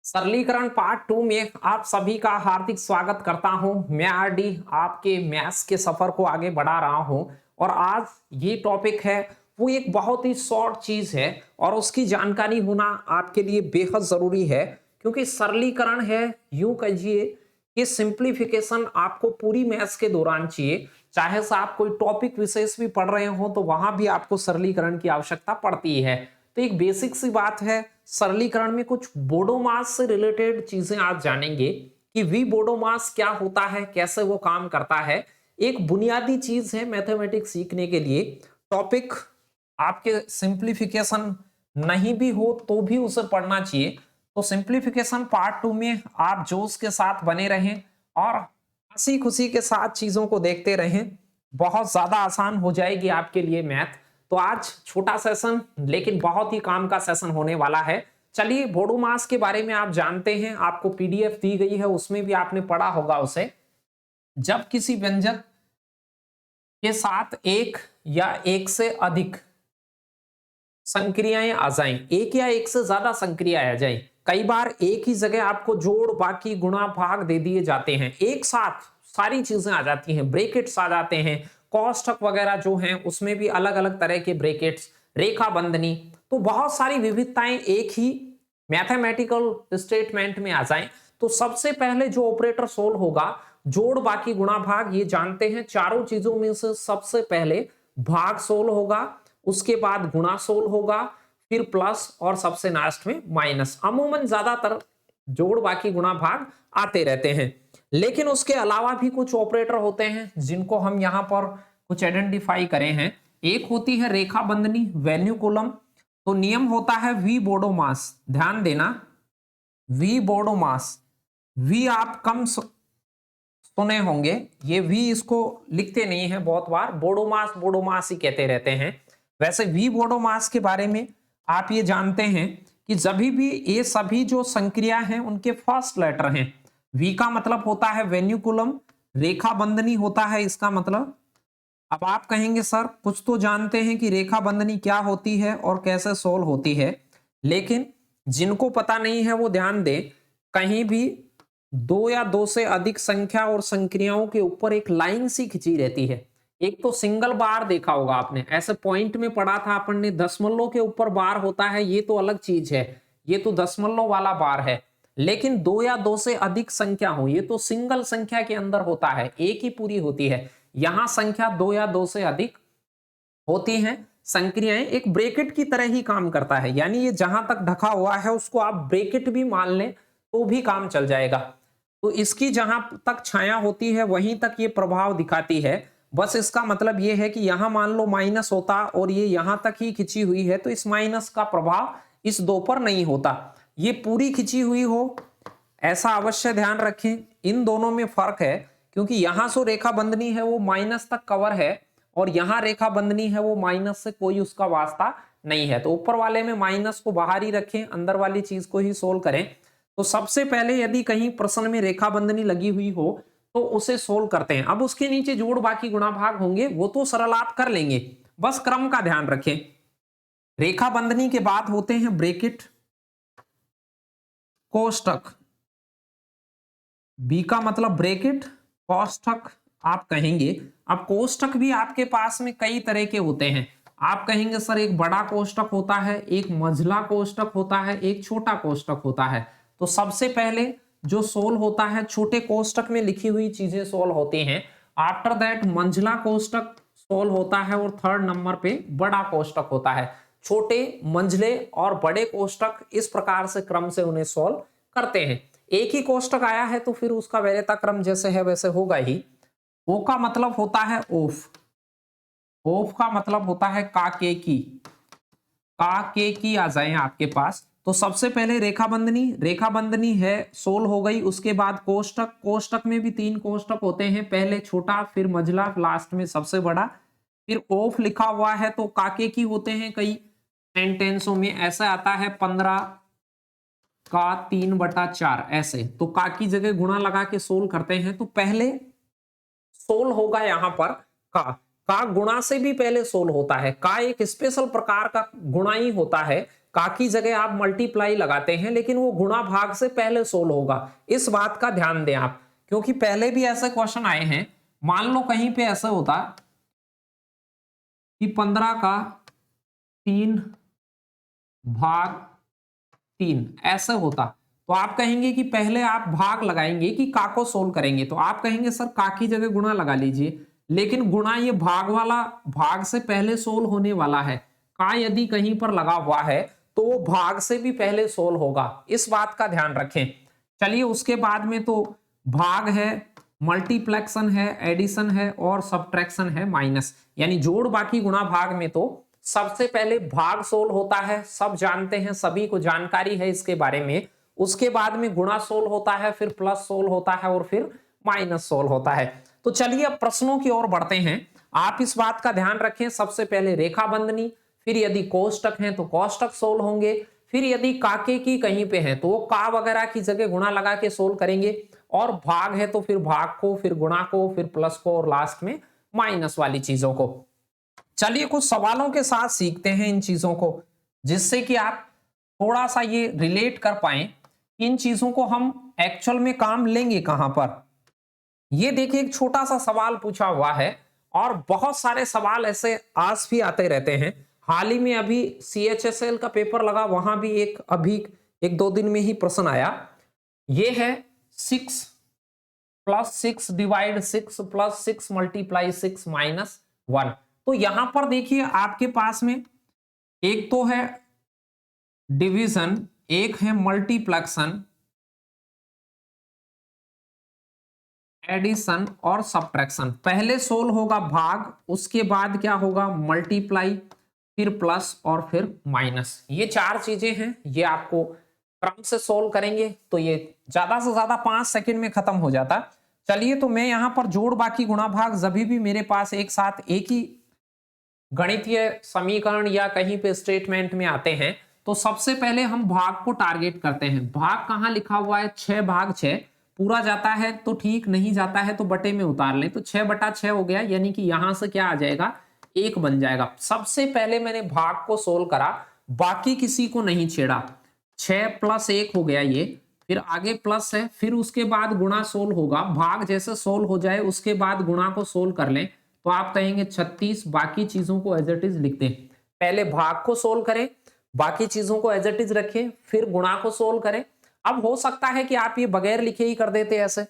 सरलीकरण पार्ट 2 में आप सभी का हार्दिक स्वागत करता हूं। मैं आरडी आपके मैथ्स के सफर को आगे बढ़ा रहा हूं और आज ये टॉपिक है वो एक बहुत ही शॉर्ट चीज है और उसकी जानकारी होना आपके लिए बेहद जरूरी है क्योंकि सरलीकरण है। यूं कहिए कि सिंप्लीफिकेशन आपको पूरी मैथ्स के दौरान चाहिए, चाहे से आप कोई टॉपिक विशेष भी पढ़ रहे हो तो वहां भी आपको सरलीकरण की आवश्यकता पड़ती है। तो एक बेसिक सी बात है, सरलीकरण में कुछ बोडोमास से रिलेटेड चीजें आज जानेंगे कि वी बोडोमास क्या होता है, कैसे वो काम करता है। एक बुनियादी चीज है मैथमेटिक्स सीखने के लिए। टॉपिक आपके सिंप्लीफिकेशन नहीं भी हो तो भी उसे पढ़ना चाहिए। तो सिंप्लीफिकेशन पार्ट 2 में आप जोश के साथ बने रहें और हंसी खुशी के साथ चीजों को देखते रहें। बहुत ज्यादा आसान हो जाएगी आपके लिए मैथ। तो आज छोटा सेशन लेकिन बहुत ही काम का सेशन होने वाला है। चलिए बोडोमास के बारे में आप जानते हैं, आपको पीडीएफ दी गई है, उसमें भी आपने पढ़ा होगा उसे। जब किसी व्यंजक के साथ एक या एक से अधिक संक्रियाएं आ जाएं, एक या एक से ज्यादा संक्रिया आ जाएं, कई बार एक ही जगह आपको जोड़ बाकी गुणा भाग दे दिए जाते हैं, एक साथ सारी चीजें आ जाती हैं, ब्रैकेट्स आ जाते हैं, कोष्ठक वगैरह जो हैं उसमें भी अलग अलग तरह के ब्रैकेट्स, रेखा बंधनी, तो बहुत सारी विविधताएं एक ही मैथमेटिकल स्टेटमेंट में आ जाएं। तो सबसे पहले जो ऑपरेटर सोल्व होगा, जोड़ बाकी गुणा भाग, ये जानते हैं चारों चीजों में से सबसे पहले भाग सोल्व होगा, उसके बाद गुणा सोल्व होगा, फिर प्लस और सबसे लास्ट में माइनस। अमूमन ज्यादातर जोड़ बाकी गुणा भाग आते रहते हैं, लेकिन उसके अलावा भी कुछ ऑपरेटर होते हैं जिनको हम यहां पर कुछ आइडेंटिफाई करें हैं। एक होती है रेखा बंधनी, वैल्यू कॉलम। तो नियम होता है वी बोडोमास, ध्यान देना, वी बोडोमास। वी आप कम सुने होंगे, ये वी इसको लिखते नहीं है, बहुत बार बोडोमास बोडोमास ही कहते रहते हैं। वैसे वी बोडोमास के बारे में आप ये जानते हैं कि जब भी ये सभी जो संक्रिया हैं उनके फर्स्ट लेटर हैं। वी का मतलब होता है वेन्युकुलम, रेखा बंधनी होता है इसका मतलब। अब आप कहेंगे सर कुछ तो जानते हैं कि रेखा बंधनी क्या होती है और कैसे सोल्व होती है, लेकिन जिनको पता नहीं है वो ध्यान दें, कहीं भी दो या दो से अधिक संख्या और संक्रियाओं के ऊपर एक लाइन सी खिंची रहती है। एक तो सिंगल बार देखा होगा आपने, ऐसे पॉइंट में पढ़ा था अपन ने, दशमलव के ऊपर बार होता है, ये तो अलग चीज है, ये तो दशमलव वाला बार है। लेकिन दो या दो से अधिक संख्या हो, ये तो सिंगल संख्या के अंदर होता है, एक ही पूरी होती है। यहां संख्या दो या दो से अधिक होती हैं संक्रियाएं, एक ब्रैकेट की तरह ही काम करता है, यानी ये जहां तक ढका हुआ है उसको आप ब्रैकेट भी मान लें तो भी काम चल जाएगा। तो इसकी जहां तक छाया होती है वहीं तक ये प्रभाव दिखाती है। बस इसका मतलब ये है कि यहां मान लो माइनस होता और ये यहां तक ही खिंची हुई है तो इस माइनस का प्रभाव इस दो पर नहीं होता। ये पूरी खिंची हुई हो ऐसा अवश्य ध्यान रखें। इन दोनों में फर्क है क्योंकि यहां से रेखा बंधनी है वो माइनस तक कवर है और यहां रेखा बंधनी है वो माइनस से कोई उसका वास्ता नहीं है। तो ऊपर वाले में माइनस को बाहर ही रखें, अंदर वाली चीज को ही सोल्व करें। तो सबसे पहले यदि कहीं प्रश्न में रेखा बंधनी लगी हुई हो तो उसे सोल्व करते हैं। अब उसके नीचे जोड़ बाकी गुणा भाग होंगे, वो तो सरल आप कर लेंगे, बस क्रम का ध्यान रखें। रेखा बंधनी के बाद होते हैं ब्रैकेट, कोष्ठक। बी का मतलब ब्रैकेट, कोष्ठक आप कहेंगे। अब कोष्ठक भी आपके पास में कई तरह के होते हैं। आप कहेंगे सर एक बड़ा कोष्ठक होता है, एक मंझला कोष्ठक होता है, एक छोटा कोष्ठक होता है। तो सबसे पहले जो सोल्व होता है छोटे कोष्ठक में लिखी हुई चीजें सोल्व होती हैं। आफ्टर दैट मंझला कोष्ठक सोल्व होता है और थर्ड नंबर पे बड़ा कोष्ठक होता है। छोटे, मंझले और बड़े कोष्ठक इस प्रकार से क्रम से उन्हें सोल्व करते हैं। एक ही कोष्ठक आया है तो फिर उसका वैधता क्रम जैसे है वैसे होगा ही। ओ का मतलब होता है ओफ, ओफ का मतलब होता है काके की, काके की आ जाए आपके पास। तो सबसे पहले रेखा बंधनी, रेखा बंधनी है सोल हो गई, उसके बाद कोष्ठक, कोष्ठक में भी तीन कोष्ठक होते हैं, पहले छोटा फिर मंझला लास्ट में सबसे बड़ा। फिर ओफ लिखा हुआ है तो काके की होते हैं कई सेंटेंसों में, ऐसा आता है 15 का 3/4 ऐसे। तो का की जगह गुणा लगा के सोल्व करते हैं। तो पहले सोल होगा यहां पर का गुणा से भी पहले सोल होता है। का एक स्पेशल प्रकार का गुणा ही होता है, का की जगह आप मल्टीप्लाई लगाते हैं, लेकिन वो गुणा भाग से पहले सोल्व होगा। इस बात का ध्यान दें आप, क्योंकि पहले भी ऐसे क्वेश्चन आए हैं। मान लो कहीं पे ऐसा होता कि 15 का 3 भाग 3 ऐसे होता, तो आप कहेंगे कि पहले आप भाग लगाएंगे कि का को सोल्व करेंगे, तो आप कहेंगे सर का की जगह गुणा लगा लीजिए, लेकिन गुणा ये भाग वाला भाग से पहले सोल्व होने वाला है। का यदि कहीं पर लगा हुआ है तो वो भाग से भी पहले सोल्व होगा, इस बात का ध्यान रखें। चलिए उसके बाद में तो भाग है, मल्टीप्लेक्शन है, एडिशन है और सब्ट्रैक्शन है, माइनस, यानी जोड़ बाकी गुणा भाग में तो सबसे पहले भाग सोल्व होता है, सब जानते हैं, सभी को जानकारी है इसके बारे में। उसके बाद में गुणा सोल्व होता है, फिर प्लस सोल्व होता है और फिर माइनस सोल्व होता है। तो चलिए अब प्रश्नों की ओर बढ़ते हैं। आप इस बात का ध्यान रखें, सबसे पहले रेखा बंधनी, फिर यदि कोष्टक हैं तो कोष्टक सोल्व होंगे, फिर यदि काके की कहीं पे है तो वो का वगैरह की जगह गुणा लगा के सोल्व करेंगे, और भाग है तो फिर भाग को, फिर गुणा को, फिर प्लस को और लास्ट में माइनस वाली चीजों को। चलिए कुछ सवालों के साथ सीखते हैं इन चीजों को, जिससे कि आप थोड़ा सा ये रिलेट कर पाए इन चीजों को हम एक्चुअल में काम लेंगे कहां पर। ये देखिए एक छोटा सा सवाल पूछा हुआ है, और बहुत सारे सवाल ऐसे आज भी आते रहते हैं। हाल ही में अभी CHSL का पेपर लगा, वहां भी अभी 1-2 दिन में ही प्रश्न आया। ये है 6 + 6 / 6 + 6 × 6 - 1। तो यहां पर देखिए आपके पास में एक तो है डिवीजन, एक है मल्टीप्लेक्शन, एडिशन और सब्ट्रैक्शन। पहले सोल्व होगा भाग, उसके बाद क्या होगा मल्टीप्लाई, फिर प्लस और फिर माइनस। ये 4 चीजें हैं, ये आपको क्रम से सोल्व करेंगे तो ये ज्यादा से ज्यादा 5 सेकंड में खत्म हो जाता। चलिए तो मैं यहां पर जोड़ बाकी गुणा भाग जब भी मेरे पास एक साथ एक ही गणितीय समीकरण या कहीं पे स्टेटमेंट में आते हैं, तो सबसे पहले हम भाग को टारगेट करते हैं। भाग कहां लिखा हुआ है, 6/6। पूरा जाता है तो ठीक, नहीं जाता है तो बटे में उतार लें, तो 6/6 हो गया, यानी कि यहां से क्या आ जाएगा 1 बन जाएगा। सबसे पहले मैंने भाग को सोल्व करा, बाकी किसी को नहीं छेड़ा। 6 + 1 हो गया ये, फिर आगे प्लस है, फिर उसके बाद गुणा सोल्व होगा। भाग जैसे सोल्व हो जाए उसके बाद गुणा को सोल्व कर लें तो आप कहेंगे 36। बाकी चीजों को एज इट इज लिखते हैं, पहले भाग को सोल्व करें, बाकी चीजों को एज इट इज रखें, फिर गुणा को सोल्व करें। अब हो सकता है कि आप ये बगैर लिखे ही कर देते ऐसे।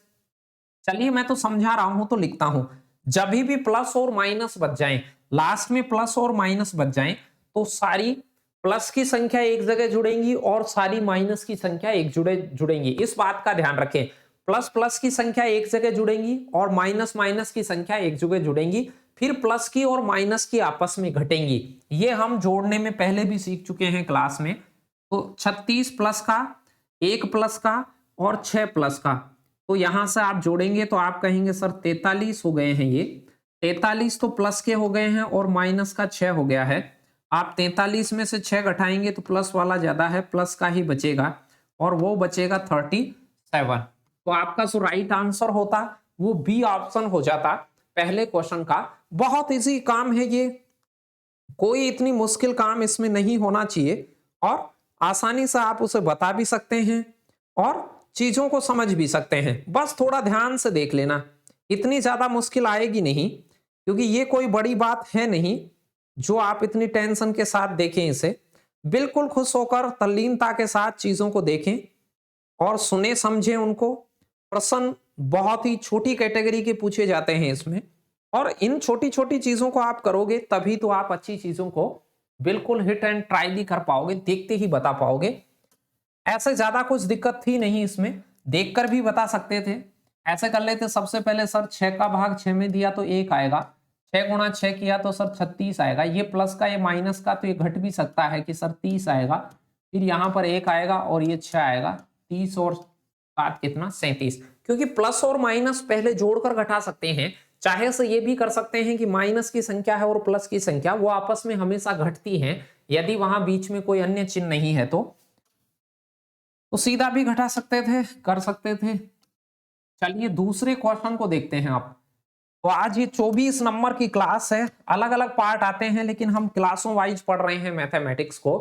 चलिए मैं तो समझा रहा हूं तो लिखता हूं। जब भी प्लस और माइनस बच जाएं, लास्ट में प्लस और माइनस बच जाएं, तो सारी प्लस की संख्या एक जगह जुड़ेंगी और सारी माइनस की संख्या एक जुड़ेंगी। इस बात का ध्यान रखें, प्लस प्लस की संख्या एक जगह जुड़ेंगी और माइनस माइनस की संख्या एक जगह जुड़ेंगी, फिर प्लस की और माइनस की आपस में घटेंगी। ये हम जोड़ने में पहले भी सीख चुके हैं क्लास में। तो 36 प्लस का, 1 प्लस का और 6 प्लस का, तो यहां से आप जोड़ेंगे तो आप कहेंगे सर 43 हो गए हैं। ये 43 तो प्लस के हो गए हैं और माइनस का 6 हो गया है। आप 43 में से 6 घटाएंगे तो प्लस वाला ज्यादा है, प्लस का ही बचेगा और वो बचेगा 37। तो आपका जो राइट आंसर होता वो बी ऑप्शन हो जाता पहले क्वेश्चन का। बहुत इजी काम है ये, कोई इतनी मुश्किल काम इसमें नहीं होना चाहिए और आसानी से आप उसे बता भी सकते हैं और चीजों को समझ भी सकते हैं। बस थोड़ा ध्यान से देख लेना, इतनी ज्यादा मुश्किल आएगी नहीं, क्योंकि ये कोई बड़ी बात है नहीं जो आप इतनी टेंशन के साथ देखें। इसे बिल्कुल खुश होकर तल्लीनता के साथ चीजों को देखें और सुने समझें उनको। प्रश्न बहुत ही छोटी कैटेगरी के पूछे जाते हैं इसमें, और इन छोटी छोटी चीजों को आप करोगे तभी तो आप अच्छी चीजों को बिल्कुल हिट एंड ट्राई भी कर पाओगे, देखते ही बता पाओगे। ऐसे ज्यादा कुछ दिक्कत थी नहीं इसमें, देखकर भी बता सकते थे। ऐसे कर लेते, सबसे पहले सर 6 का भाग 6 में दिया तो 1 आएगा, 6 × 6 किया तो सर 36 आएगा। ये प्लस का ये माइनस का तो ये घट भी सकता है कि सर 30 आएगा, फिर यहाँ पर 1 आएगा और ये 6 आएगा। 30 और 7 कितना 37, क्योंकि प्लस और माइनस पहले जोड़कर घटा सकते हैं। चाहे से ये भी कर सकते हैं कि माइनस की संख्या है और प्लस की संख्या वो आपस में हमेशा घटती है, यदि वहां बीच में कोई अन्य चिन्ह नहीं है तो सीधा भी घटा सकते थे, कर सकते थे। चलिए दूसरे क्वेश्चन को देखते हैं आप। तो आज ये 24 नंबर की क्लास है, अलग अलग पार्ट आते हैं लेकिन हम क्लासों वाइज पढ़ रहे हैं मैथमेटिक्स को।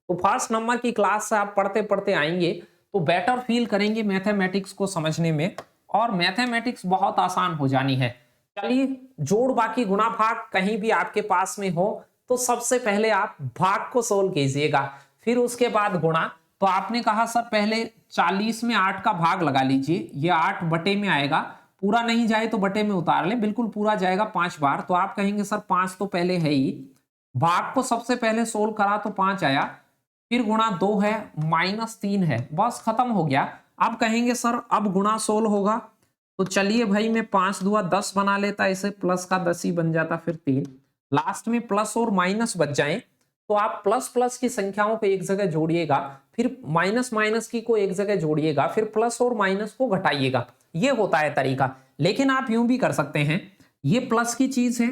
तो फर्स्ट नंबर की क्लास से आप पढ़ते पढ़ते आएंगे तो बेटर फील करेंगे मैथमेटिक्स को समझने में, और मैथमेटिक्स बहुत आसान हो जानी है। चलिए, जोड़ बाकी गुणा भाग कहीं भी आपके पास में हो तो सबसे पहले आप भाग को सोल्व कीजिएगा, फिर उसके बाद गुणा। तो आपने कहा सर पहले 40 में 8 का भाग लगा लीजिए, ये 8 बटे में आएगा, पूरा नहीं जाए तो बटे में उतार ले, बिल्कुल पूरा जाएगा 5 बार। तो आप कहेंगे सर 5 तो पहले है ही, भाग को सबसे पहले सोल्व करा तो 5 आया, फिर गुणा 2 है, -3 है, बस खत्म हो गया। अब कहेंगे सर अब गुणा सोल्व होगा, तो चलिए भाई मैं 5 दुआ 10 बना लेता, इसे प्लस का 10 ही बन जाता, फिर 3 लास्ट में प्लस और माइनस बच जाए तो आप प्लस प्लस की संख्याओं को एक जगह जोड़िएगा, फिर माइनस माइनस की को एक जगह जोड़िएगा, फिर प्लस और माइनस को घटाइएगा। ये होता है तरीका। लेकिन आप यूं भी कर सकते हैं, ये प्लस की चीज है,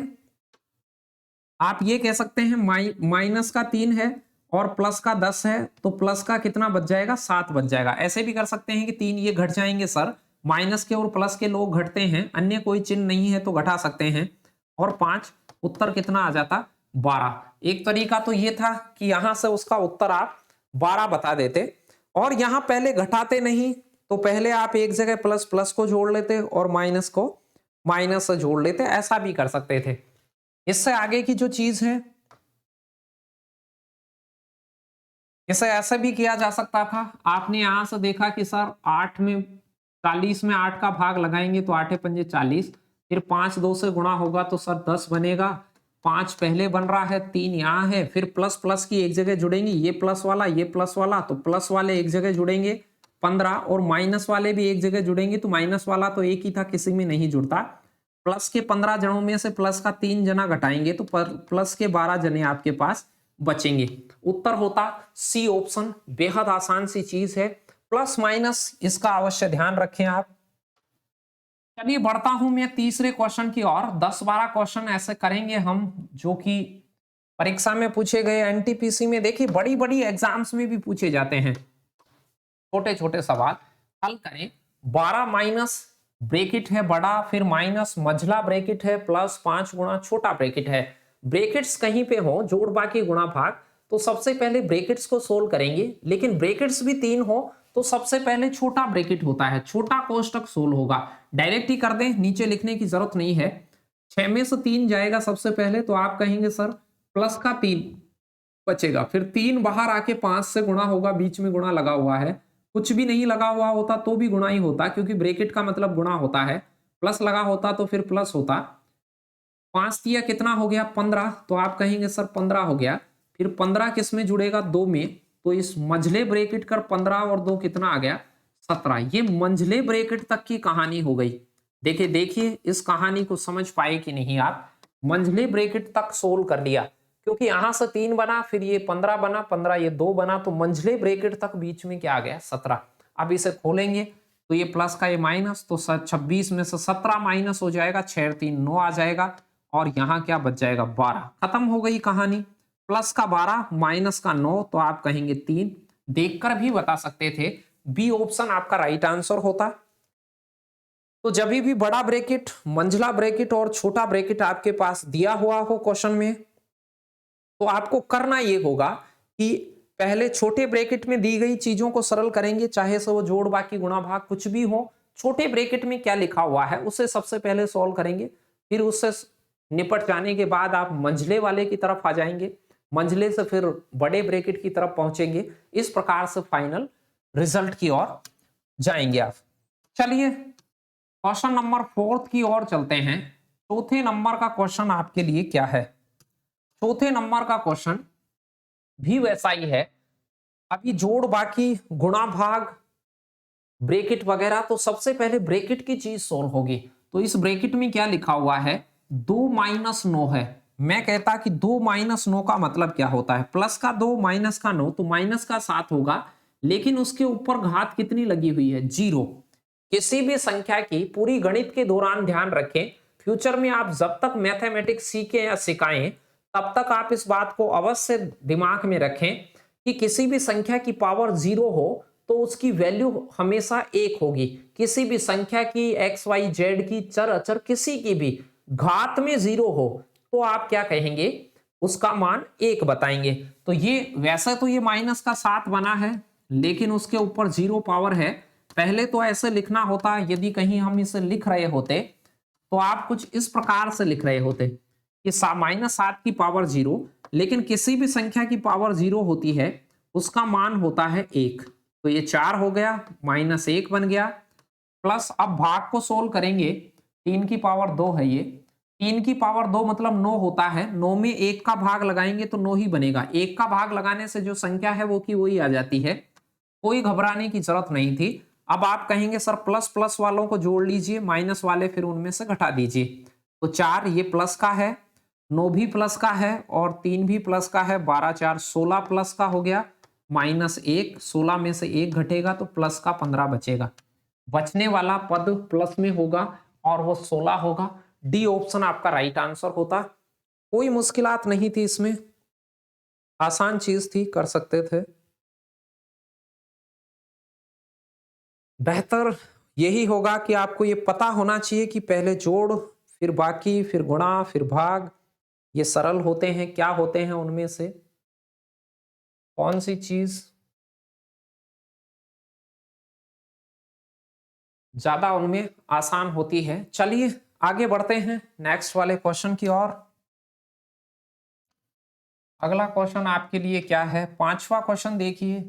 आप ये कह सकते हैं माइनस का 3 है और प्लस का 10 है, तो प्लस का कितना बच जाएगा, 7 बच जाएगा। ऐसे भी कर सकते हैं कि 3 ये घट जाएंगे सर, माइनस के और प्लस के लोग घटते हैं, अन्य कोई चिन्ह नहीं है तो घटा सकते हैं, और 5 उत्तर कितना आ जाता, 12। एक तरीका तो ये था कि यहां से उसका उत्तर आप 12 बता देते, और यहां पहले घटाते नहीं तो पहले आप एक जगह प्लस प्लस को जोड़ लेते और माइनस को माइनस से जोड़ लेते, ऐसा भी कर सकते थे। इससे आगे की जो चीज है, इसे ऐसे भी किया जा सकता था। आपने यहां से देखा कि सर 8 में 40 में 8 का भाग लगाएंगे तो 8 पंजे 40, फिर 5 2 से गुणा होगा तो सर 10 बनेगा, 5 पहले बन रहा है, 3 यहाँ है, फिर प्लस प्लस की एक जगह जुड़ेंगी, ये प्लस वाला ये प्लस वाला, तो प्लस वाले एक जगह जुड़ेंगे 15, और माइनस वाले भी एक जगह जुड़ेंगे, तो माइनस वाला तो एक ही था, किसी में नहीं जुड़ता। प्लस के 15 जनों में से प्लस का 3 जना घटाएंगे तो प्लस के 12 जने आपके पास बचेंगे। उत्तर होता सी ऑप्शन। बेहद आसान सी चीज है, प्लस माइनस इसका अवश्य ध्यान रखें आप। चलिए बढ़ता हूं मैं तीसरे क्वेश्चन की ओर। 10-12 क्वेश्चन ऐसे करेंगे हम जो कि परीक्षा में पूछे गए, एनटीपीसी में देखिए बड़ी बड़ी एग्जाम्स में भी पूछे जाते हैं। छोटे छोटे सवाल हल करें। 12 माइनस ब्रेकेट है बड़ा, फिर माइनस मझला ब्रेकेट है, प्लस 5 गुणा छोटा ब्रेकेट है। ब्रेकेट्स कहीं पे हो, जोड़ बाकी गुणा भाग, तो सबसे पहले ब्रेकेट्स को सोल्व करेंगे, लेकिन ब्रेकेट्स भी 3 हो तो सबसे पहले छोटा ब्रेकेट होता है, छोटा कोष्टक सोल्व होगा। डायरेक्ट ही कर दें, नीचे लिखने की जरूरत नहीं है। 6 में से 3 जाएगा सबसे पहले, तो आप कहेंगे सर प्लस का 3 बचेगा, फिर 3 बाहर आके 5 से गुणा होगा, बीच में गुणा लगा हुआ है। कुछ भी नहीं लगा हुआ होता तो भी गुणा ही होता, क्योंकि ब्रेकेट का मतलब गुणा होता है। प्लस लगा होता तो फिर प्लस होता। 5 दिया कितना हो गया, 15, तो आप कहेंगे सर 15 हो गया। फिर 15 किस में जुड़ेगा, 2 में, तो इस मंझले ब्रेकेट कर 15 और 2 कितना आ गया, 17। ये मंझले ब्रेकेट तक की कहानी हो गई। देखिए देखिए इस कहानी को समझ पाए कि नहीं आप। मंझले ब्रेकेट तक सोल्व कर लिया, क्योंकि यहां से 3 बना, फिर ये 15 बना, 15 ये 2 बना, तो मंझले ब्रेकेट तक बीच में क्या आ गया, 17। अब इसे खोलेंगे तो ये प्लस का ये माइनस, तो 26 में से 17 माइनस हो जाएगा, 6 3 9 आ जाएगा, और यहां क्या बच जाएगा, 12। खत्म हो गई कहानी। प्लस का 12 माइनस का 9, तो आप कहेंगे 3। देखकर भी बता सकते थे, बी ऑप्शन आपका राइट आंसर होता। तो जब भी बड़ा ब्रैकेट, मंझला ब्रैकेट और छोटा ब्रैकेट आपके पास दिया हुआ हो क्वेश्चन में, तो आपको करना ये होगा कि पहले छोटे ब्रैकेट में दी गई चीजों को सरल करेंगे, चाहे से वो जोड़ बाकी गुणा भाग कुछ भी हो। छोटे ब्रैकेट में क्या लिखा हुआ है उसे सबसे पहले सॉल्व करेंगे, फिर उससे निपट जाने के बाद आप मंझले वाले की तरफ आ जाएंगे, मंझले से फिर बड़े ब्रैकेट की तरफ पहुंचेंगे। इस प्रकार से फाइनल रिजल्ट की ओर जाएंगे आप। चलिए क्वेश्चन नंबर 4 की ओर चलते हैं। चौथे नंबर का क्वेश्चन आपके लिए क्या है। चौथे नंबर का क्वेश्चन भी वैसा ही है। अभी जोड़ बाकी गुणा भाग ब्रैकेट वगैरह, तो सबसे पहले ब्रैकेट की चीज सोल्व होगी। तो इस ब्रैकेट में क्या लिखा हुआ है, 2 माइनस 9 है। मैं कहता कि 2 माइनस 9 का मतलब क्या होता है, प्लस का 2 माइनस का 9, तो माइनस का 7 होगा, लेकिन उसके ऊपर घात कितनी लगी हुई है, 0। किसी भी संख्या की पूरी गणित के दौरान ध्यान रखें, फ्यूचर में आप जब तक मैथमेटिक्स सीखें या सिखाएं तब तक आप इस बात को अवश्य दिमाग में रखें कि किसी भी संख्या की पावर 0 हो तो उसकी वैल्यू हमेशा 1 होगी। किसी भी संख्या की एक्स वाई जेड की चर अचर किसी की भी घात में 0 हो तो आप क्या कहेंगे, उसका मान 1 बताएंगे। तो ये वैसे तो ये माइनस का 7 बना है, लेकिन उसके ऊपर 0 पावर है। पहले तो ऐसे लिखना होता, यदि कहीं हम इसे लिख रहे होते तो आप कुछ इस प्रकार से लिख रहे होते कि -7 की पावर 0, लेकिन किसी भी संख्या की पावर 0 होती है उसका मान होता है 1। तो ये 4 हो गया, -1 बन गया, प्लस अब भाग को सोल्व करेंगे, 3 की पावर 2 है ये, 3 की पावर 2 मतलब 9 होता है, 9 में 1 का भाग लगाएंगे तो 9 ही बनेगा। 1 का भाग लगाने से जो संख्या है वो की वही आ जाती है, कोई घबराने की जरूरत नहीं थी। अब आप कहेंगे सर प्लस प्लस वालों को जोड़ लीजिए, माइनस वाले फिर उनमें से घटा दीजिए। तो 4 ये प्लस का है, 9 भी प्लस का है और 3 भी प्लस का है, 12 4 16 प्लस का हो गया, -1, 16 में से 1 घटेगा तो प्लस का 15 बचेगा। बचने वाला पद प्लस में होगा और वो 16 होगा। डी ऑप्शन आपका राइट आंसर होता। कोई मुश्किलात नहीं थी इसमें, आसान चीज थी, कर सकते थे। बेहतर यही होगा कि आपको ये पता होना चाहिए कि पहले जोड़, फिर बाकी, फिर गुणा, फिर भाग, ये सरल होते हैं, क्या होते हैं उनमें से कौन सी चीज ज्यादा उनमें आसान होती है। चलिए आगे बढ़ते हैं नेक्स्ट वाले क्वेश्चन की ओर। अगला क्वेश्चन आपके लिए क्या है, 5वां क्वेश्चन देखिए।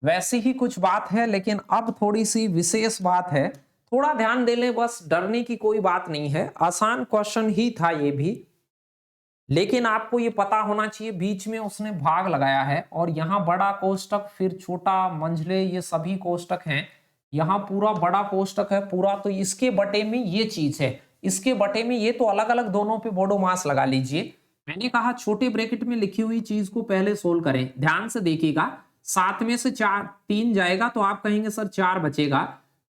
वैसी ही कुछ बात है लेकिन अब थोड़ी सी विशेष बात है, थोड़ा ध्यान दे लें, बस डरने की कोई बात नहीं है। आसान क्वेश्चन ही था ये भी, लेकिन आपको ये पता होना चाहिए बीच में उसने भाग लगाया है और यहाँ बड़ा कोष्टक, फिर छोटा, मंझले, ये सभी कोष्टक हैं। यहाँ पूरा बड़ा कोष्टक है पूरा, तो इसके बटे में ये चीज है, इसके बटे में ये, तो अलग अलग दोनों पे बोडो मास लगा लीजिए। मैंने कहा छोटे ब्रैकेट में लिखी हुई चीज को पहले सोल्व करें। ध्यान से देखिएगा, 7 में से 3 जाएगा तो आप कहेंगे सर 4 बचेगा,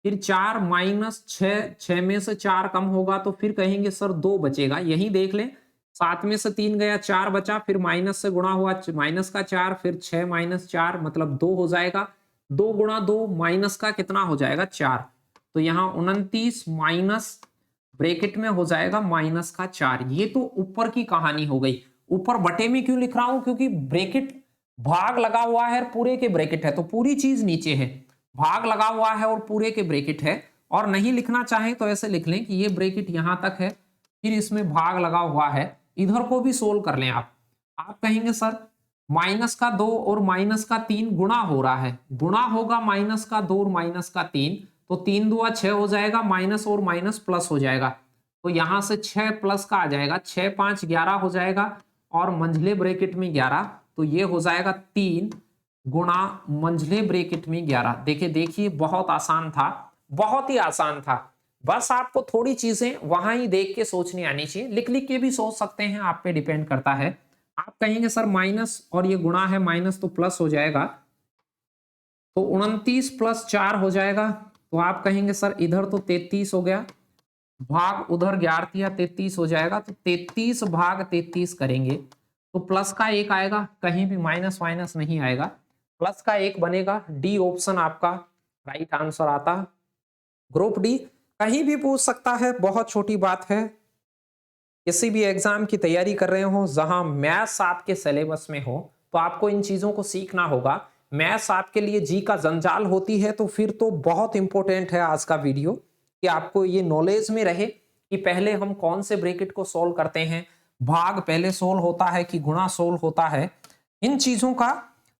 फिर 4 -6, 6 में से 4 कम होगा तो फिर कहेंगे सर 2 बचेगा। यही देख लें, 7 में से 3 गया, 4 बचा, फिर माइनस से गुणा हुआ, माइनस का 4, फिर 6 - 4 मतलब 2 हो जाएगा, 2 गुणा 2 माइनस का कितना हो जाएगा 4, तो यहाँ 29 माइनस ब्रैकेट में हो जाएगा -4। ये तो ऊपर की कहानी हो गई। ऊपर बटे में क्यों लिख रहा हूं, क्योंकि ब्रैकेट भाग लगा हुआ है, पूरे के ब्रैकेट है, तो पूरी चीज नीचे है, भाग लगा हुआ है और पूरे के ब्रैकेट है। और नहीं लिखना चाहें तो ऐसे लिख लें कि ये ब्रैकेट यहां तक है, फिर इसमें भाग लगा हुआ है, इधर को भी सोल्व कर लें आप कहेंगे सर -2 और -3 गुणा हो रहा है, गुणा होगा -2 और -3, तो 3 दूआ 6 हो जाएगा, माइनस और माइनस प्लस हो जाएगा, तो यहां से 6 प्लस का आ जाएगा, 6 5 11 हो जाएगा, और मंझले ब्रैकेट में 11, तो ये हो जाएगा 3 गुणा मंझले ब्रैकेट में 11। देखिए बहुत आसान था, बहुत ही आसान था। बस आपको थोड़ी चीजें वहां ही देख के सोचनी आनी चाहिए, लिख लिख के भी सोच सकते हैं, आप पे डिपेंड करता है। आप कहेंगे सर माइनस और ये गुणा है, माइनस तो प्लस हो जाएगा, तो 29 + 4 हो जाएगा, तो आप कहेंगे सर इधर तो 33 हो गया, भाग उधर 11 या 33 हो जाएगा, तो 33 भाग 33 करेंगे तो प्लस का 1 आएगा, कहीं भी माइनस वाइनस नहीं आएगा, प्लस का 1 बनेगा। डी ऑप्शन आपका राइट आंसर आता। ग्रुप डी कहीं भी पूछ सकता है, बहुत छोटी बात है। किसी भी एग्जाम की तैयारी कर रहे हो जहां मैथ्स आपके सिलेबस में हो, तो आपको इन चीजों को सीखना होगा। मैथ्स आपके लिए जी का जंजाल होती है, तो फिर तो बहुत इंपॉर्टेंट है आज का वीडियो कि आपको ये नॉलेज में रहे कि पहले हम कौन से ब्रैकेट को सोल्व करते हैं, भाग पहले सोल्व होता है कि गुणा सोल्व होता है। इन चीजों का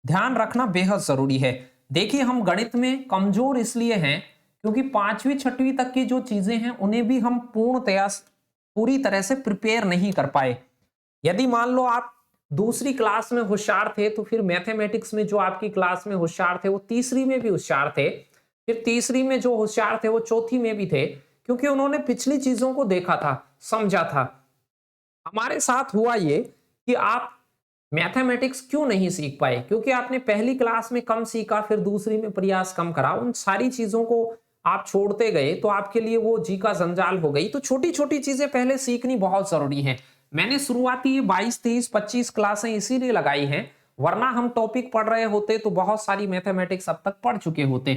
ध्यान रखना बेहद जरूरी है। देखिए हम गणित में कमजोर इसलिए हैं क्योंकि 5वीं 6वीं तक की जो चीजें हैं उन्हें भी हम पूरी तरह से प्रिपेयर नहीं कर पाए। यदि मान लो आप दूसरी क्लास में होशियार थे, तो फिर मैथमेटिक्स में जो आपकी क्लास में होशियार थे वो तीसरी में भी होशियार थे, फिर तीसरी में जो होशियार थे वो चौथी में भी थे, क्योंकि उन्होंने पिछली चीजों को देखा था, समझा था। हमारे साथ हुआ ये कि आप मैथमेटिक्स क्यों नहीं सीख पाए, क्योंकि आपने पहली क्लास में कम सीखा, फिर दूसरी में प्रयास कम करा, उन सारी चीजों को आप छोड़ते गए, तो आपके लिए वो जी का जंजाल हो गई। तो छोटी छोटी चीजें पहले सीखनी बहुत जरूरी है। मैंने शुरुआती ये 22 23 25 क्लासें इसीलिए लगाई हैं, वरना हम टॉपिक पढ़ रहे होते तो बहुत सारी मैथमेटिक्स अब तक पढ़ चुके होते।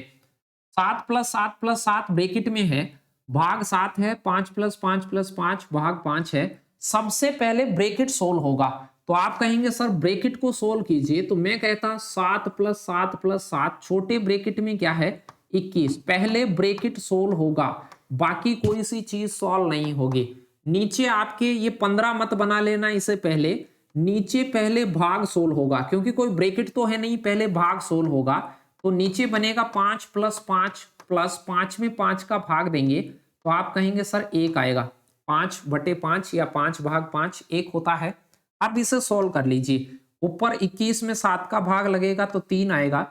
7 + 7 + 7 ब्रैकेट में है, भाग 7 है, 5 + 5 + 5 भाग 5 है। सबसे पहले ब्रैकेट सोल्व होगा, तो आप कहेंगे सर ब्रैकेट को सोल्व कीजिए, तो मैं कहता 7 + 7 + 7, छोटे ब्रैकेट में क्या है 21, पहले ब्रैकेट सोल्व होगा, बाकी कोई सी चीज सोल्व नहीं होगी। नीचे आपके ये 15 मत बना लेना, इसे पहले नीचे पहले भाग सोल्व होगा, क्योंकि कोई ब्रैकेट तो है नहीं, पहले भाग सोल्व होगा। तो नीचे बनेगा 5 + 5 + 5 में 5 का भाग देंगे तो आप कहेंगे सर 1 आएगा, 5/5 या 5/5 1 होता है। अब इसे सोल्व कर लीजिए, ऊपर 21 में 7 का भाग लगेगा तो 3 आएगा,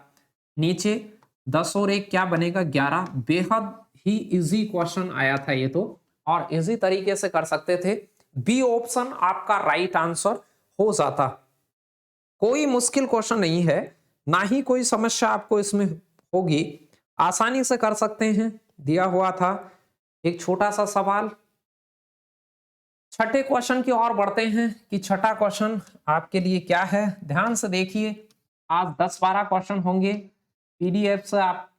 नीचे 10 और 1 क्या बनेगा 11। बेहद ही इजी क्वेश्चन आया था ये तो, और इजी तरीके से कर सकते थे। बी ऑप्शन आपका राइट आंसर हो जाता। कोई मुश्किल क्वेश्चन नहीं है, ना ही कोई समस्या आपको इसमें होगी, आसानी से कर सकते हैं। दिया हुआ था एक छोटा सा सवाल। छठे क्वेश्चन की ओर बढ़ते हैं कि छठा क्वेश्चन आपके लिए क्या है। ध्यान से देखिए, आज 10-12 क्वेश्चन होंगे, पीडीएफ से आप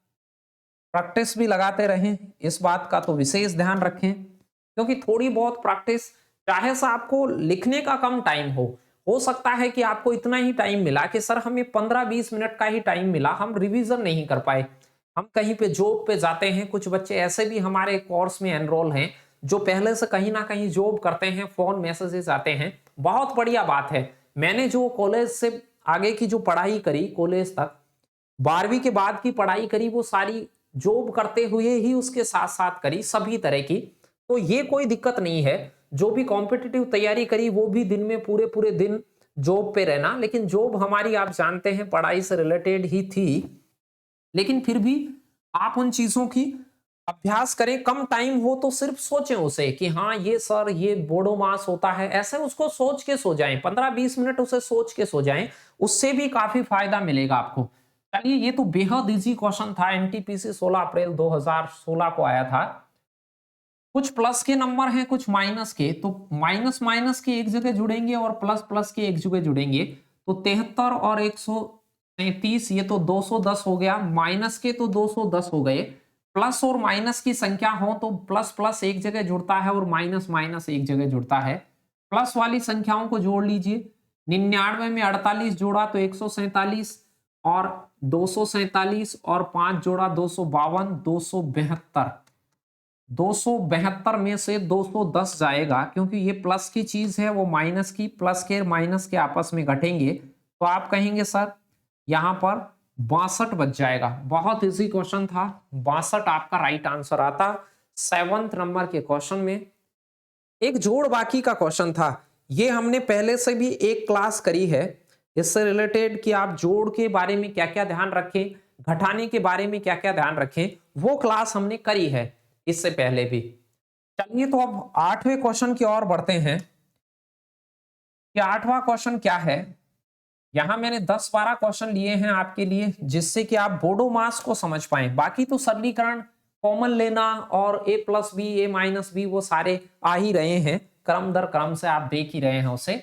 प्रैक्टिस भी लगाते रहें, इस बात का तो विशेष ध्यान रखें, क्योंकि थोड़ी बहुत प्रैक्टिस, चाहे से आपको लिखने का कम टाइम हो सकता है कि आपको इतना ही टाइम मिला कि सर हमें 15-20 मिनट का ही टाइम मिला, हम रिवीजन नहीं कर पाए, हम कहीं पे जॉब पे जाते हैं। कुछ बच्चे ऐसे भी हमारे कोर्स में एनरोल हैं जो पहले से कहीं ना कहीं जॉब करते हैं, फोन मैसेजेस आते हैं। बहुत बढ़िया बात है, मैंने जो कॉलेज से आगे की जो पढ़ाई करी, कॉलेज तक 12वीं के बाद की पढ़ाई करी, वो सारी जॉब करते हुए ही उसके साथ साथ करी, सभी तरह की। तो ये कोई दिक्कत नहीं है, जो भी कॉम्पिटिटिव तैयारी करी वो भी दिन में पूरे पूरे दिन जॉब पे रहना, लेकिन जॉब हमारी आप जानते हैं पढ़ाई से रिलेटेड ही थी, लेकिन फिर भी आप उन चीजों की अभ्यास करें। कम टाइम हो तो सिर्फ सोचें उसे कि हाँ ये सर ये बोडो मास होता है, ऐसे उसको सोच के सो जाएं, 15-20 मिनट उसे सोच के सो जाएं, उससे भी काफी फायदा मिलेगा आपको। चलिए, ये तो बेहद इजी क्वेश्चन था, एनटीपीसी 16 अप्रैल 2016 को आया था। कुछ प्लस के नंबर हैं, कुछ माइनस के, तो माइनस माइनस के एक जगह जुड़ेंगे और प्लस प्लस के एक जगह जुड़ेंगे। तो 73 और 133 ये तो 210 हो गया, माइनस के तो 210 हो गए। प्लस और माइनस की संख्या हो तो प्लस प्लस एक जगह जुड़ता है और माइनस माइनस एक जगह जुड़ता है। प्लस वाली संख्याओं को जोड़ लीजिए, 99 में 48 जोड़ा तो 147, और 247 और 5 जोड़ा 252, 272। 272 में से 210 जाएगा, क्योंकि ये प्लस की चीज है, वो माइनस की, प्लस के माइनस के आपस में घटेंगे, तो आप कहेंगे सर यहां पर 62 बच जाएगा। बहुत इजी क्वेश्चन था, 62 आपका राइट आंसर आता। 7th नंबर के क्वेश्चन में एक जोड़ बाकी का क्वेश्चन था, ये हमने पहले से भी एक क्लास करी है इससे रिलेटेड कि आप जोड़ के बारे में क्या क्या ध्यान रखें, घटाने के बारे में क्या क्या ध्यान रखें, वो क्लास हमने करी है इससे पहले भी। चलिए, तो अब 8वें क्वेश्चन की ओर बढ़ते हैं कि 8वां क्वेश्चन क्या है। यहां मैंने 10-12 क्वेश्चन लिए हैं आपके लिए, जिससे कि आप बोडो मास को समझ पाए। बाकी तो सरलीकरण, कॉमन लेना और a+b a-b वो सारे आ ही रहे हैं, क्रम दर क्रम से आप देख ही रहे हैं उसे।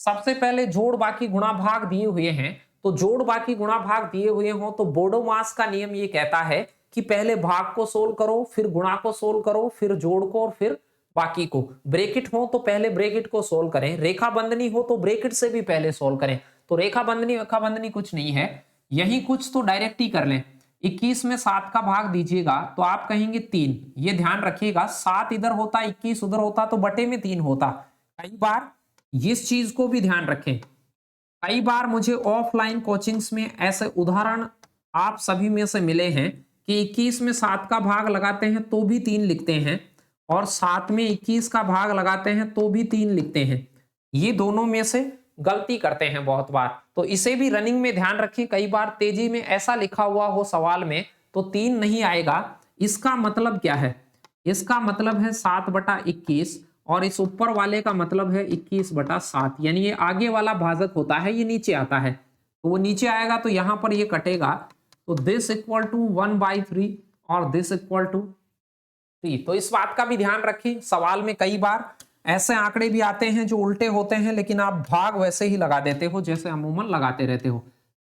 सबसे पहले जोड़ बाकी गुणा भाग दिए हुए हैं, तो जोड़ बाकी गुणा भाग दिए हुए हो तो बोडो मास का नियम ये कहता है कि पहले भाग को सोल्व करो, फिर गुणा को सोल्व करो, फिर जोड़ को और फिर बाकी को। ब्रैकेट हो तो पहले ब्रैकेट को सोल्व करें, रेखा बंधनी हो तो ब्रैकेट से भी पहले सोल्व करें। तो रेखा बंधनी कुछ नहीं है, यही कुछ तो डायरेक्ट ही कर लें। 21 में 7 का भाग दीजिएगा तो आप कहेंगे 3। ये ध्यान रखिएगा, 7 इधर होता 21 उधर होता तो बटे में 3 होता। कई बार इस चीज को भी ध्यान रखें, कई बार मुझे ऑफलाइन कोचिंग्स में ऐसे उदाहरण आप सभी में से मिले हैं कि 21 में 7 का भाग लगाते हैं तो भी 3 लिखते हैं, और 7 में 21 का भाग लगाते हैं तो भी 3 लिखते हैं। ये दोनों में से गलती करते हैं बहुत बार, तो इसे भी रनिंग में ध्यान रखें। कई बार तेजी में ऐसा लिखा हुआ हो सवाल में तो 3 नहीं आएगा। इसका मतलब क्या है, इसका मतलब है 7/21, और इस ऊपर वाले का मतलब है 21/7, यानी ये आगे वाला भाजक होता है, ये नीचे आता है, तो वो नीचे आएगा तो यहां पर ये कटेगा, तो दिस इक्वल टू 1/3 और दिस इक्वल टू 3। तो इस बात का भी ध्यान रखें, सवाल में कई बार ऐसे आंकड़े भी आते हैं जो उल्टे होते हैं, लेकिन आप भाग वैसे ही लगा देते हो जैसे अमूमन लगाते रहते हो।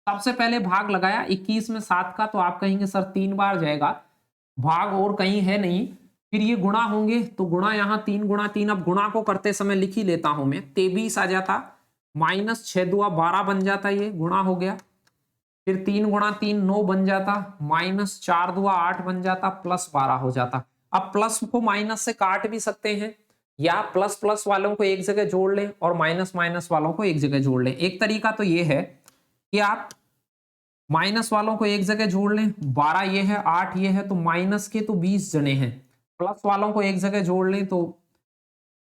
सबसे पहले भाग लगाया 21 में 7 का, तो आप कहेंगे सर 3 बार जाएगा, भाग और कहीं है नहीं। फिर ये गुणा होंगे तो गुणा यहाँ 3 × 3, अब गुणा को करते समय लिख ही लेता हूं मैं, 23 आ जाता, माइनस 6 दुआ 12 बन जाता, ये गुणा हो गया। फिर 3 गुणा 3 9 बन जाता, माइनस 4 दुआ 8 बन जाता, प्लस 12 हो जाता। अब प्लस को माइनस से काट भी सकते हैं, या प्लस प्लस वालों को एक जगह जोड़ लें और माइनस माइनस वालों को एक जगह जोड़ लें। एक तरीका तो ये है कि आप माइनस वालों को एक जगह जोड़ लें, 12 ये है 8 ये है, तो माइनस के तो 20 जने हैं, प्लस वालों को एक जगह जोड़ लें तो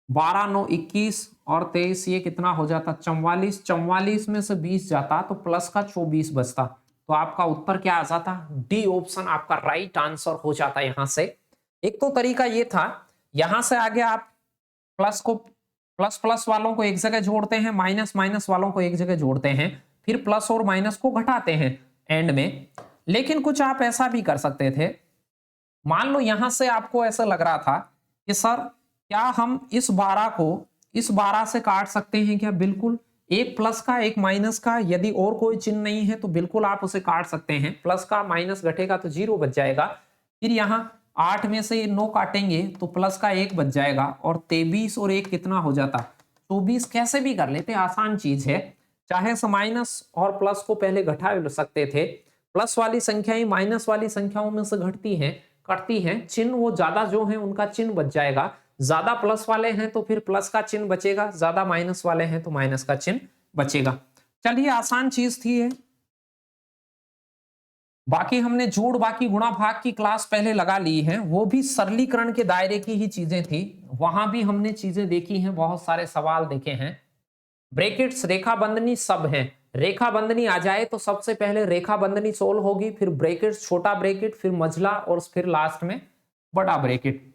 12 9 21 और 23 ये कितना हो जाता 44, 44 में से 20 जाता तो प्लस का 24 बचता। तो आपका उत्तर क्या आ जाता, डी ऑप्शन आपका राइट आंसर हो जाता यहां से। एक तो तरीका ये था, यहां से आगे आप प्लस को प्लस प्लस वालों को एक जगह जोड़ते हैं, माइनस माइनस वालों को एक जगह जोड़ते हैं, फिर प्लस और माइनस को घटाते हैं एंड में। लेकिन कुछ आप ऐसा भी कर सकते थे, मान लो यहां से आपको ऐसा लग रहा था कि सर क्या हम इस 12 को इस 12 से काट सकते हैं क्या, बिल्कुल। एक प्लस का एक माइनस का, यदि और कोई चिन्ह नहीं है तो बिल्कुल आप उसे काट सकते हैं। प्लस का माइनस घटेगा तो 0 बच जाएगा। फिर यहाँ 8 में से 9 काटेंगे तो प्लस का 1 बच जाएगा, और 23 और 1 कितना हो जाता 24। कैसे भी कर लेते, आसान चीज है। चाहे से माइनस और प्लस को पहले घटा सकते थे, प्लस वाली संख्याएं माइनस वाली संख्याओं में से घटती हैं करती हैं, चिन्ह वो ज्यादा जो है उनका चिन्ह बच जाएगा। ज्यादा प्लस वाले हैं तो फिर प्लस का चिन्ह बचेगा, ज्यादा माइनस वाले हैं तो माइनस का चिन्ह बचेगा। चलिए आसान चीज थी ये। बाकी हमने जोड़ बाकी गुणा भाग की क्लास पहले लगा ली है, वो भी सरलीकरण के दायरे की ही चीजें थी। वहां भी हमने चीजें देखी हैं, बहुत सारे सवाल देखे हैं। ब्रैकेट्स रेखा बंधनी सब हैं। रेखा बंधनी आ जाए तो सबसे पहले रेखा बंधनी सोल्व होगी, फिर ब्रैकेट्स छोटा ब्रैकेट, फिर मझला, और फिर लास्ट में बड़ा ब्रैकेट।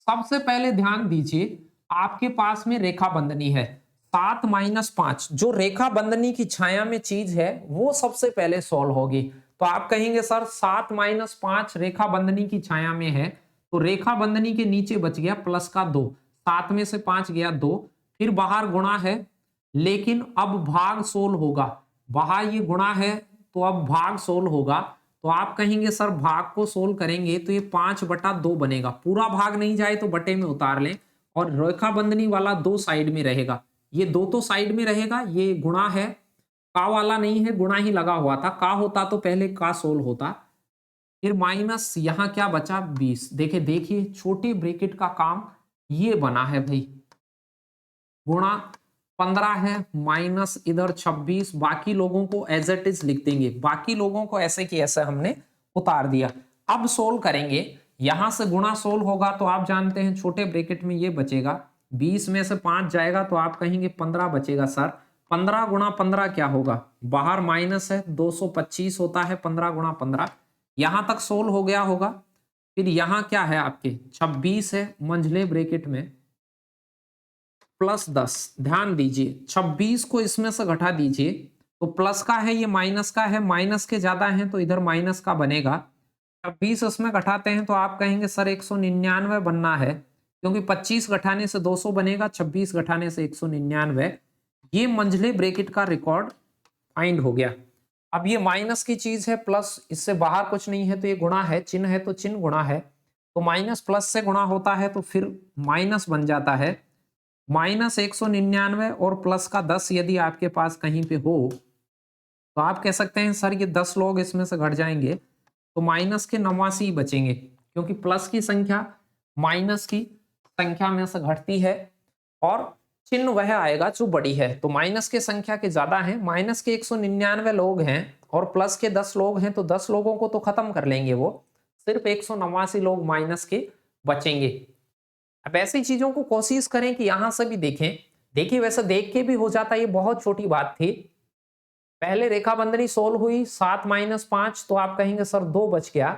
सबसे पहले ध्यान दीजिए, आपके पास में रेखा बंधनी है 7 माइनस 5, जो रेखा बंधनी की छाया में चीज है वो सबसे पहले सॉल्व होगी। तो आप कहेंगे सर 7 माइनस 5 रेखा बंधनी की छाया में है, तो रेखा बंधनी के नीचे बच गया प्लस का 2, 7 में से 5 गया 2, फिर बाहर गुणा है, लेकिन अब भाग सोल्व होगा। बाहर ये गुणा है तो अब भाग सोल्व होगा। तो आप कहेंगे सर भाग को सोल्व करेंगे तो ये 5/2 बनेगा, पूरा भाग नहीं जाए तो बटे में उतार लें, और रेखा बंधनी वाला 2 साइड में रहेगा। ये 2 तो साइड में रहेगा, ये गुणा है, का वाला नहीं है, गुणा ही लगा हुआ था। का होता तो पहले का सोल्व होता, फिर माइनस यहां क्या बचा 20। देखिए देखिए छोटे ब्रैकेट का काम ये बना है भाई, गुणा 15 है, माइनस इधर 26। बाकी लोगों को एज इट इज लिख देंगे, बाकी लोगों को ऐसे की ऐसे हमने उतार दिया। अब सोल्व करेंगे, यहां से गुणा सोल्व होगा तो आप जानते हैं छोटे ब्रैकेट में ये बचेगा, 20 में से 5 जाएगा तो आप कहेंगे 15 बचेगा। सर 15 गुणा 15 क्या होगा, बाहर माइनस है 225 होता है 15 गुणा 15। यहां तक सोल्व हो गया होगा। फिर यहां क्या है आपके 26 है मंझले ब्रैकेट में, प्लस 10। ध्यान दीजिए 26 को इसमें से घटा दीजिए, तो प्लस का है ये माइनस का है, माइनस के ज्यादा है तो इधर माइनस का बनेगा। 26 इसमें घटाते हैं तो आप कहेंगे सर 199 बनना है, क्योंकि 25 घटाने से 200 बनेगा, 26 घटाने से 199। ये मंझले ब्रैकेट का रिकॉर्ड फाइंड हो गया। अब ये माइनस की चीज है, प्लस इससे बाहर कुछ नहीं है तो ये गुणा है, चिन्ह है तो चिन्ह गुणा है, तो माइनस प्लस से गुणा होता है तो फिर माइनस बन जाता है। माइनस 199 और प्लस का 10 यदि आपके पास कहीं पे हो तो आप कह सकते हैं सर ये 10 लोग इसमें से घट जाएंगे तो माइनस के 89 बचेंगे, क्योंकि प्लस की संख्या माइनस की संख्या में से घटती है और चिन्ह वह आएगा जो बड़ी है। तो माइनस के संख्या के ज्यादा है, माइनस के 199 लोग हैं और प्लस के 10 लोग हैं, तो 10 लोगों को तो खत्म कर लेंगे, वो सिर्फ 189 लोग माइनस के बचेंगे। अब ऐसी चीजों को कोशिश करें कि यहां से भी देखें। देखिए वैसे देख के भी हो जाता, ये बहुत छोटी बात थी। पहले रेखा बंधनी सोल्व हुई 7 माइनस 5, तो आप कहेंगे सर 2 बच गया,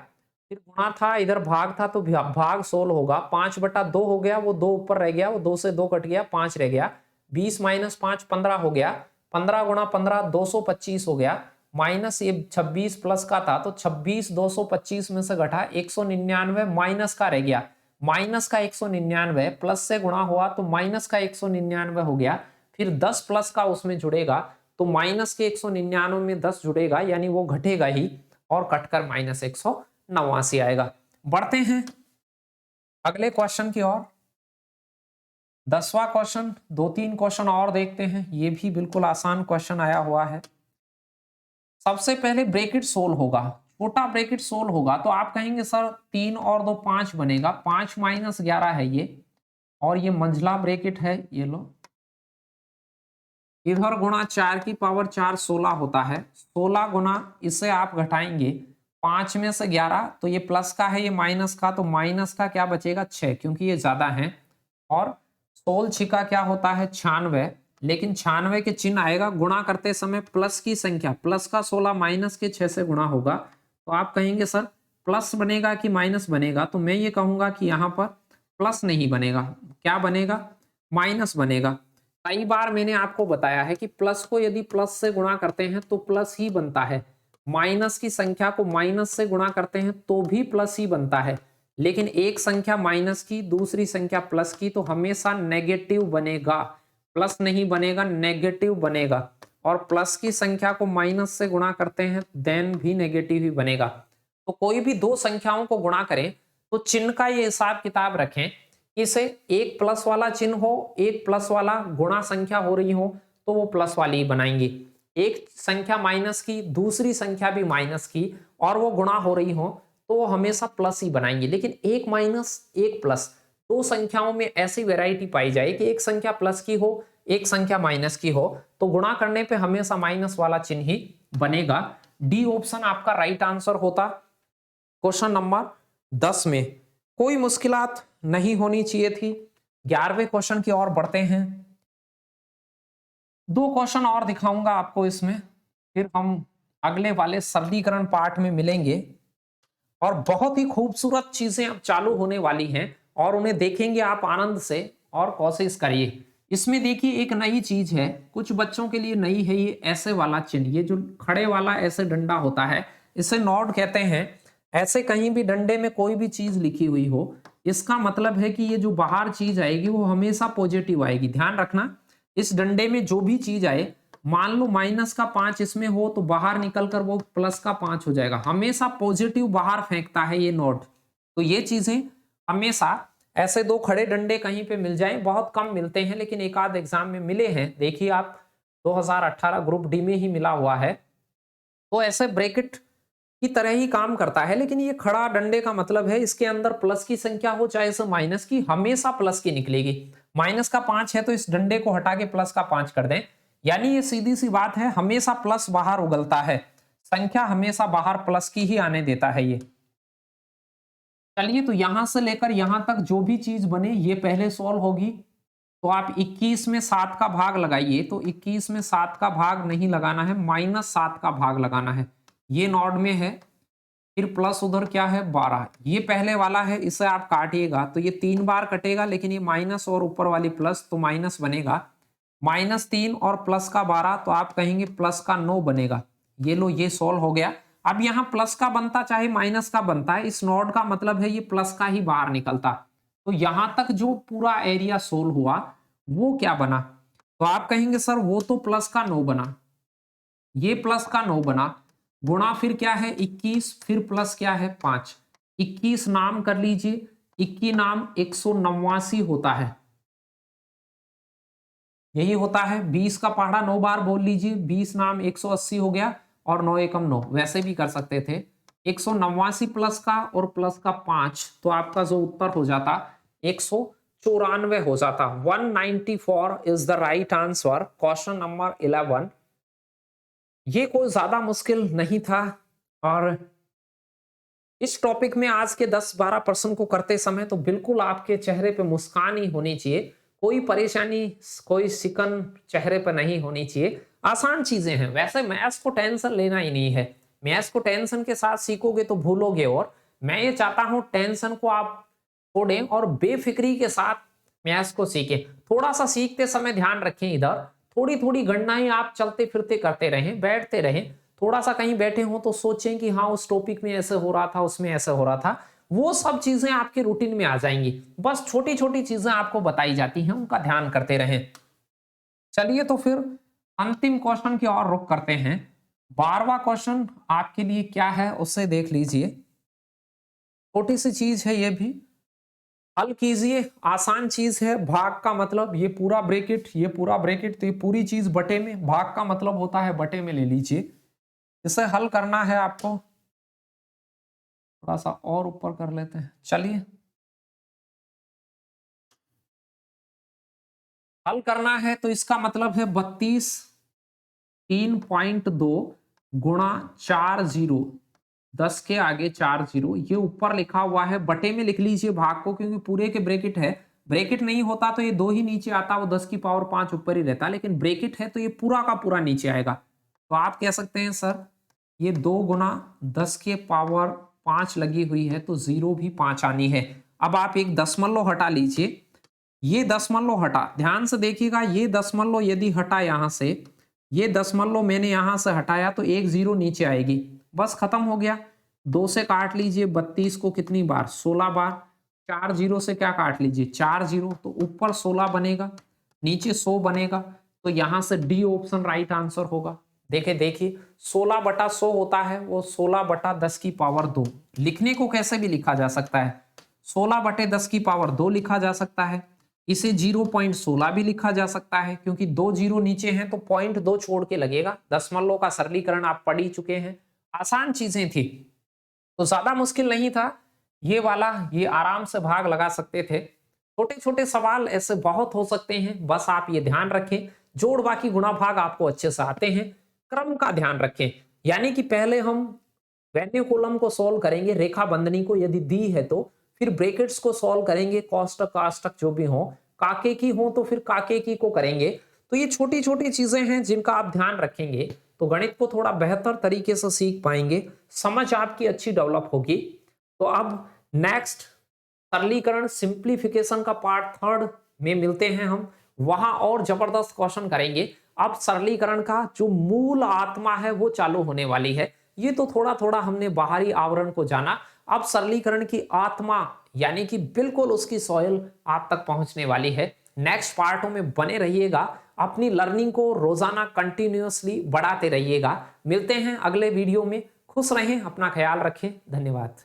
फिर गुणा था इधर भाग था तो भाग सोल्व होगा, 5/2 हो गया, वो 2 ऊपर रह गया, वो 2 से 2 कट गया, 5 रह गया, 20 माइनस 5 15 हो गया, 15 गुणा 15 225 हो गया, माइनस ये 26 प्लस का था तो 26 225 में से घटा 199 माइनस का रह गया, माइनस का 199 प्लस से गुणा हुआ तो माइनस का 199 हो गया, फिर 10 प्लस का उसमें जुड़ेगा तो माइनस के 199 में 10 जुड़ेगा, यानी वो घटेगा ही और कटकर माइनस 189 आएगा। बढ़ते हैं अगले क्वेश्चन की ओर। 10वां क्वेश्चन, 2-3 क्वेश्चन और देखते हैं, ये भी बिल्कुल आसान क्वेश्चन आया हुआ है। सबसे पहले ब्रैकेट सोल्व होगा, छोटा ब्रैकेट सोल्व होगा तो आप कहेंगे सर 3 और 2 5 बनेगा, 5 माइनस 11 है ये, और ये मंझला ब्रैकेट है, ये लो, इधर गुणा 4 की पावर 4 16 होता है, 16 गुना इसे आप घटाएंगे 5 में से 11, तो ये प्लस का है, ये माइनस का, तो माइनस का क्या बचेगा 6, क्योंकि ये ज्यादा है, और 16 छिका क्या होता है 96, लेकिन 96 के चिन्ह आएगा गुणा करते समय प्लस की संख्या, प्लस का 16 माइनस के 6 से गुणा होगा, तो आप कहेंगे सर प्लस बनेगा कि माइनस बनेगा, तो मैं ये कहूंगा कि यहाँ पर प्लस नहीं बनेगा, क्या बनेगा, माइनस बनेगा। कई बार मैंने आपको बताया है कि प्लस को यदि प्लस से गुणा करते हैं तो प्लस ही बनता है, माइनस की संख्या को माइनस से गुणा करते हैं तो भी प्लस ही बनता है, लेकिन एक संख्या माइनस की दूसरी संख्या प्लस की तो हमेशा नेगेटिव बनेगा, प्लस नहीं बनेगा, नेगेटिव बनेगा, और प्लस की संख्या को माइनस से गुणा करते हैं देन भी नेगेटिव ही बनेगा। तो कोई भी दो संख्याओं को गुणा करें तो चिन्ह का ये हिसाब किताब रखें, इसे एक प्लस वाला चिन्ह हो, एक प्लस वाला गुणा संख्या हो रही हो तो वो प्लस वाली ही बनाएंगे, एक संख्या माइनस की दूसरी संख्या भी माइनस की और वो गुणा हो रही हो तो वो हमेशा प्लस ही बनाएंगे। लेकिन एक माइनस एक प्लस, दो संख्याओं में ऐसी वैरायटी पाई जाए कि एक संख्या प्लस की हो एक संख्या माइनस की हो तो गुणा करने पे हमेशा माइनस वाला चिन्ह ही बनेगा। डी ऑप्शन आपका राइट आंसर होता क्वेश्चन नंबर 10 में। कोई मुश्किलात नहीं होनी चाहिए थी। 11वें क्वेश्चन की ओर बढ़ते हैं, दो क्वेश्चन और दिखाऊंगा आपको इसमें, फिर हम अगले वाले सरलीकरण पार्ट में मिलेंगे, और बहुत ही खूबसूरत चीजें अब चालू होने वाली हैं और उन्हें देखेंगे आप आनंद से और कोशिश करिए। इसमें देखिए एक नई चीज है, कुछ बच्चों के लिए नई है, ये ऐसे वाला चिन्ह, ये जो खड़े वाला ऐसे डंडा होता है इसे नोड कहते हैं। ऐसे कहीं भी डंडे में कोई भी चीज लिखी हुई हो, इसका मतलब है कि ये जो बाहर चीज आएगी वो हमेशा पॉजिटिव आएगी। ध्यान रखना, इस डंडे में जो भी चीज आए, मान लो माइनस का 5 इसमें हो तो बाहर निकलकर वो प्लस का 5 हो जाएगा, हमेशा पॉजिटिव बाहर फेंकता है ये नोट। तो ये चीजें हमेशा, ऐसे दो खड़े डंडे कहीं पे मिल जाएं, बहुत कम मिलते हैं लेकिन एक आध एग्जाम में मिले हैं, देखिए आप 2018 ग्रुप डी में ही मिला हुआ है। तो ऐसे ब्रैकेट की तरह ही काम करता है, लेकिन ये खड़ा डंडे का मतलब है इसके अंदर प्लस की संख्या हो चाहे से माइनस की, हमेशा प्लस की निकलेगी। माइनस का 5 है तो इस डंडे को हटा के प्लस का 5 कर दें, यानी ये सीधी सी बात है, हमेशा प्लस बाहर उगलता है, संख्या हमेशा बाहर प्लस की ही आने देता है ये। चलिए, तो यहां से लेकर यहां तक जो भी चीज बने ये पहले सॉल्व होगी। तो आप 21 में 7 का भाग लगाइए, तो 21 में 7 का भाग नहीं लगाना है, -7 का भाग लगाना है, ये नॉड में है, फिर प्लस उधर क्या है 12, ये पहले वाला है, इसे आप काटिएगा तो ये 3 बार कटेगा, लेकिन ये माइनस और ऊपर वाली प्लस तो माइनस बनेगा, -3 और प्लस का 12 तो आप कहेंगे प्लस का 9 बनेगा। ये लो, ये सोल्व हो गया। अब यहाँ प्लस का बनता चाहे माइनस का बनता है, इस नोड का मतलब है ये प्लस का ही बाहर निकलता। तो यहां तक जो पूरा एरिया सोल्व हुआ वो क्या बना, तो आप कहेंगे सर वो तो प्लस का 9 बना, ये प्लस का 9 बना, गुणा फिर क्या है 21, फिर प्लस क्या है 5, 21 नाम कर लीजिए, 21 नाम 189 होता है, यही होता है। 20 का पहाड़ा 9 बार बोल लीजिए, 20 नाम 180 हो गया, और 9 एकम 9, वैसे भी कर सकते थे। 189 प्लस का और प्लस का 5, तो आपका जो उत्तर हो जाता 194 हो जाता। 194 is the right answer, question number 11। ये कोई ज्यादा मुश्किल नहीं था, और इस टॉपिक में आज के 10-12 प्रश्न को करते समय तो बिल्कुल आपके चेहरे पे मुस्कान ही होनी चाहिए, कोई परेशानी कोई सिकन चेहरे पर नहीं होनी चाहिए। आसान चीजें हैं, वैसे मैथ्स को टेंशन लेना ही नहीं है, मैथ्स को टेंशन के साथ सीखोगे तो भूलोगे, और मैं ये चाहता हूं टेंशन को आप छोड़ें और बेफिक्री के साथ मैथ्स को सीखें। थोड़ा सा सीखते समय ध्यान रखें, इधर थोड़ी थोड़ी गणनाएं आप चलते फिरते करते रहें, बैठते रहें, थोड़ा सा कहीं बैठे हो तो सोचें कि हाँ उस टॉपिक में ऐसे हो रहा था, उसमें ऐसे हो रहा था, वो सब चीजें आपके रूटीन में आ जाएंगी। बस छोटी छोटी चीजें आपको बताई जाती हैं, उनका ध्यान करते रहें। चलिए, तो फिर अंतिम क्वेश्चन की ओर रुख करते हैं। 12वां क्वेश्चन आपके लिए क्या है उसे देख लीजिए, छोटी सी चीज है ये भी। हल कीजिए, आसान चीज है। भाग का मतलब ये पूरा ब्रैकेट, ये पूरा ब्रैकेट, तो ये पूरी चीज बटे में, भाग का मतलब होता है बटे में ले लीजिए। इसे हल करना है आपको, थोड़ा सा और ऊपर कर लेते हैं। चलिए हल करना है तो इसका मतलब है 32 3.2 गुणा 4 जीरो, 10 के आगे 4 जीरो, ये ऊपर लिखा हुआ है, बटे में लिख लीजिए भाग को, क्योंकि पूरे के ब्रैकेट है। ब्रैकेट नहीं होता तो ये 2 ही नीचे आता, वो 10 की पावर 5 ऊपर ही रहता, लेकिन ब्रैकेट है तो ये पूरा का पूरा नीचे आएगा। तो आप कह सकते हैं सर ये 2 गुना 10 के पावर 5 लगी हुई है, तो जीरो भी 5 आनी है। अब आप एक दशमलव हटा लीजिए, ये दशमलव हटा, ध्यान से देखिएगा, ये दशमलव यदि हटा यहां से, ये दशमलव मैंने यहां से हटाया तो एक जीरो नीचे आएगी, बस खत्म हो गया। 2 से काट लीजिए 32 को कितनी बार, 16 बार। 4 जीरो से क्या काट लीजिए, 4 जीरो, तो ऊपर 16 बनेगा, नीचे 100 बनेगा, तो यहां से डी ऑप्शन राइट आंसर होगा। देखिए देखिए 16 बटा 100 होता है, वो 16 बटा 10 की पावर 2। लिखने को कैसे भी लिखा जा सकता है, 16 बटे 10 की पावर 2 लिखा जा सकता है, इसे 0.16 भी लिखा जा सकता है, क्योंकि 2 जीरो नीचे हैं तो 0.2 छोड़ के लगेगा। दशमलव का सरलीकरण आप पढ़ ही चुके हैं, आसान चीजें थी, तो ज्यादा मुश्किल नहीं था ये वाला, ये आराम से भाग लगा सकते थे। छोटे छोटे सवाल ऐसे बहुत हो सकते हैं, बस आप ये ध्यान रखें, जोड़ बाकी गुणा भाग आपको अच्छे से आते हैं, क्रम का ध्यान रखें। यानी कि पहले हम वैल्यू कॉलम को सॉल्व करेंगे, रेखा बंधनी को यदि दी है तो, फिर ब्रैकेट्स को सॉल्व करेंगे, कोष्टक काष्टक जो भी हो, काके की हो तो फिर काके की को करेंगे। तो ये छोटी छोटी चीजें हैं जिनका आप ध्यान रखेंगे तो गणित को थोड़ा बेहतर तरीके से सीख पाएंगे, समझ आपकी अच्छी डेवलप होगी। तो अब नेक्स्ट सरलीकरण सिंप्लीफिकेशन का पार्ट 3 में मिलते हैं हम, वहां और जबरदस्त क्वेश्चन करेंगे। अब सरलीकरण का जो मूल आत्मा है वो चालू होने वाली है। ये तो थोड़ा थोड़ा हमने बाहरी आवरण को जाना, अब सरलीकरण की आत्मा यानी कि बिल्कुल उसकी सॉइल आप तक पहुंचने वाली है। नेक्स्ट पार्टों में बने रहिएगा, अपनी लर्निंग को रोजाना कंटिन्यूअसली बढ़ाते रहिएगा। मिलते हैं अगले वीडियो में, खुश रहें, अपना ख्याल रखें, धन्यवाद।